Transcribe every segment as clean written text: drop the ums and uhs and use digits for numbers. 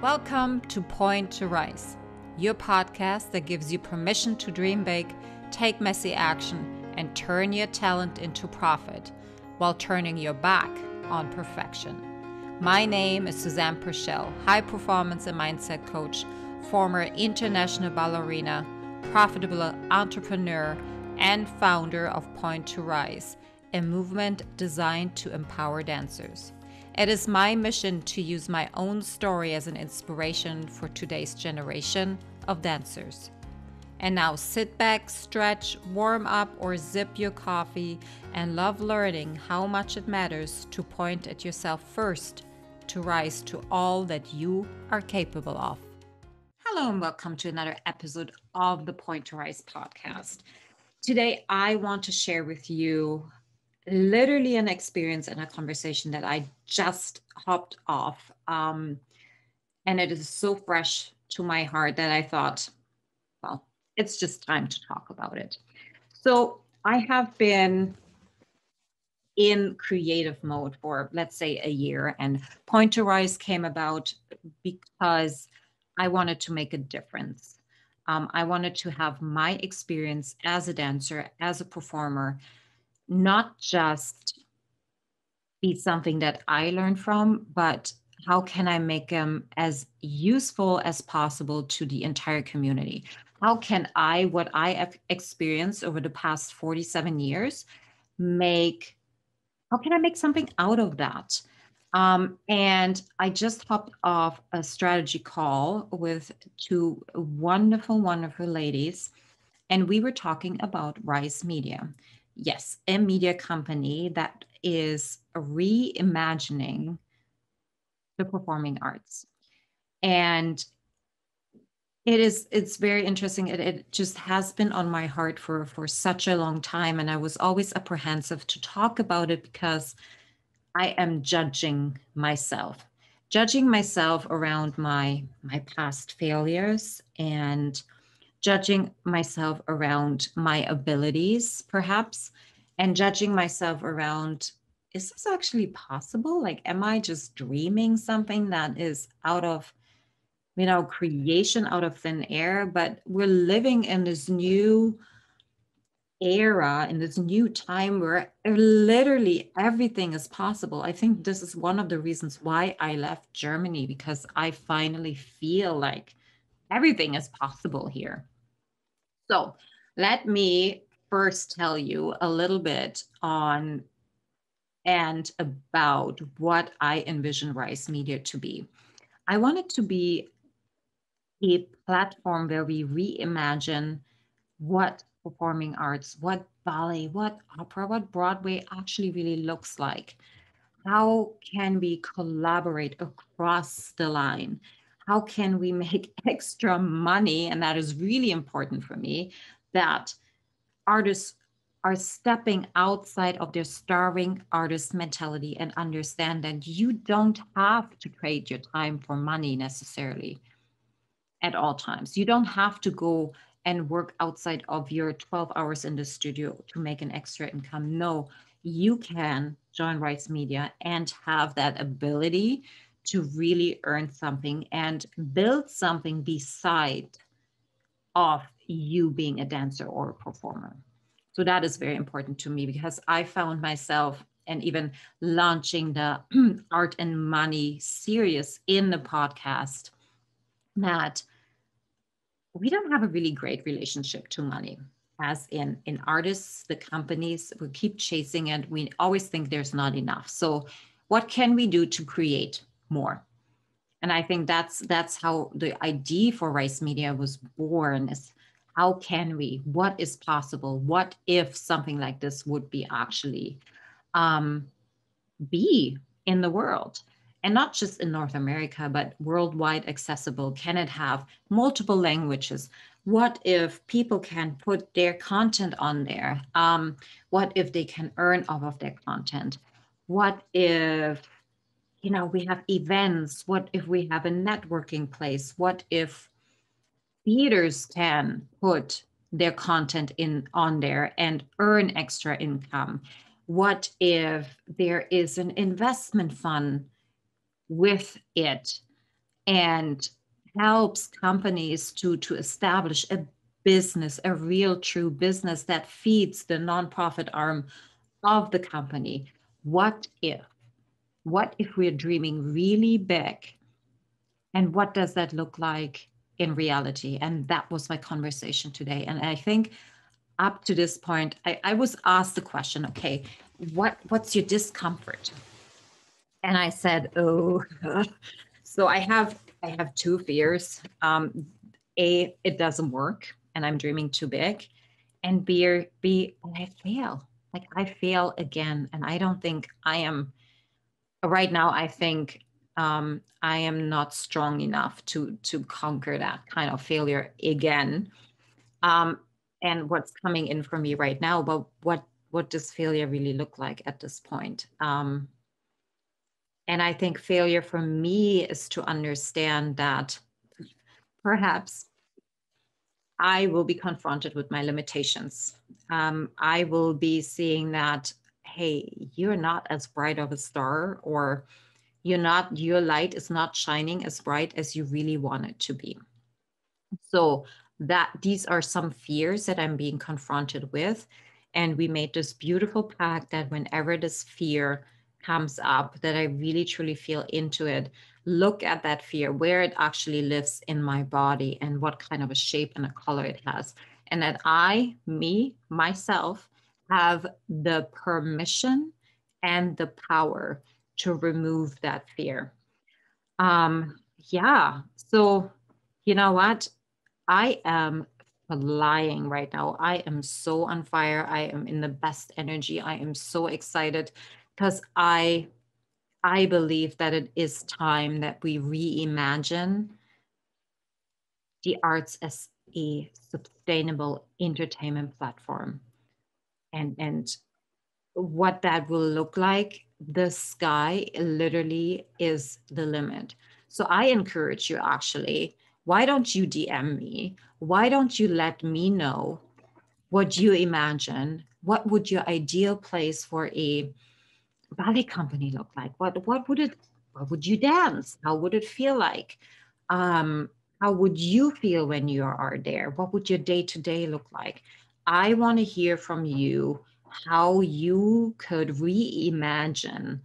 Welcome to Pointe To Rise, your podcast that gives you permission to dream big, take messy action, and turn your talent into profit while turning your back on perfection. My name is Susanne, high performance and mindset coach, former international ballerina, profitable entrepreneur, and founder of Pointe To Rise, a movement designed to empower dancers. It is my mission to use my own story as an inspiration for today's generation of dancers. And now sit back, stretch, warm up, or sip your coffee and love learning how much it matters to point at yourself first to rise to all that you are capable of. Hello and welcome to another episode of the Pointe To Rise podcast. Today, I want to share with you literally an experience and a conversation that I just hopped off. And it is so fresh to my heart that I thought, well, it's just time to talk about it. So I have been in creative mode for, let's say, a year, and Pointe To Rise came about because I wanted to make a difference. I wanted to have my experience as a dancer, as a performer, not just be something that I learned from, but how can I make them as useful as possible to the entire community? How can I, what I have experienced over the past 47 years, how can I make something out of that? And I just hopped off a strategy call with two wonderful, wonderful ladies, and we were talking about R.I.S.E Media. Yes, a media company that is reimagining the performing arts. And it's very interesting. It just has been on my heart for such a long time. And I was always apprehensive to talk about it because I am judging myself around my past failures and judging myself around my abilities, perhaps, and judging myself around, is this actually possible? Like, am I just dreaming something that is out of, creation, out of thin air? But we're living in this new era, in this new time where literally everything is possible. I think this is one of the reasons why I left Germany, because I finally feel like everything is possible here. So let me first tell you a little bit on and about what I envision R.I.S.E Media to be. I want it to be a platform where we reimagine what performing arts, what ballet, what opera, what Broadway actually really looks like. How can we collaborate across the line? How can we make extra money? And that is really important for me, that artists are stepping outside of their starving artist mentality and understand that you don't have to trade your time for money necessarily at all times. You don't have to go and work outside of your 12 hours in the studio to make an extra income. No, you can join R.I.S.E Media and have that ability to really earn something and build something beside of you being a dancer or a performer. So that is very important to me, because I found myself, and even launching the Art and Money series in the podcast, that we don't have a really great relationship to money. As in artists, the companies, we keep chasing it. We always think there's not enough. So what can we do to create more? And I think that's how the idea for R.I.S.E Media was born, is how can we, what is possible? What if something like this would be actually be in the world? And not just in North America, but worldwide accessible. Can it have multiple languages? What if people can put their content on there? What if they can earn off of their content? What if, we have events? What if we have a networking place? What if theaters can put their content on there and earn extra income? What if there is an investment fund with it and helps companies to establish a business, a real true business that feeds the nonprofit arm of the company. What if? What if we're dreaming really big? And what does that look like in reality? And that was my conversation today. And I think up to this point, I was asked the question, okay, what's your discomfort? And I said, oh, so I have two fears. A, it doesn't work and I'm dreaming too big. And B, I fail. Like I fail again. And I don't think I am right now. I think I am not strong enough to conquer that kind of failure again. Um, and what's coming in for me right now, but what does failure really look like at this point? And I think failure for me is to understand that perhaps I will be confronted with my limitations. I will be seeing that, hey, you're not as bright of a star, or your light is not shining as bright as you really want it to be. So that these are some fears that I'm being confronted with. And we made this beautiful pact that whenever this fear comes up, that I really truly feel into it, look at that fear, where it actually lives in my body and what kind of a shape and a color it has. And that myself, have the permission and the power to remove that fear. Yeah. So, you know what? I am flying right now. I am so on fire. I am in the best energy. I am so excited because I believe that it is time that we reimagine the arts as a sustainable entertainment platform. And what that will look like, the sky literally is the limit. So I encourage you, actually, why don't you DM me? Why don't you let me know what you imagine? What would your ideal place for a ballet company look like? What would you dance? How would it feel like? Um, how would you feel when you are there? What would your day to day look like? I want to hear from you how you could reimagine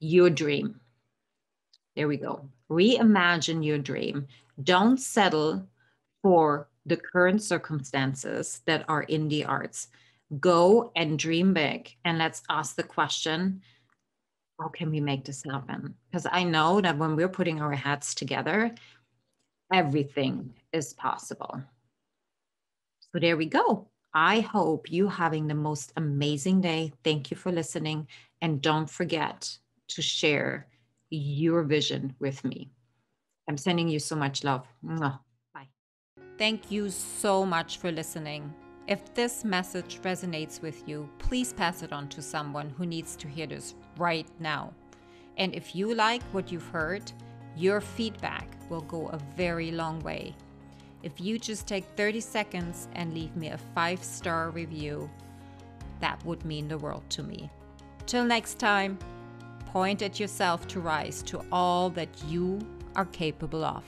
your dream. There we go. Reimagine your dream. Don't settle for the current circumstances that are in the arts. Go and dream big. And let's ask the question, how can we make this happen? Because I know that when we're putting our heads together, everything is possible. So there we go. I hope you having the most amazing day. Thank you for listening. And don't forget to share your vision with me. I'm sending you so much love. Mwah. Bye. Thank you so much for listening. If this message resonates with you, please pass it on to someone who needs to hear this right now. And if you like what you've heard, your feedback will go a very long way. If you just take 30 seconds and leave me a 5-star review, that would mean the world to me. Till next time, point at yourself to rise to all that you are capable of.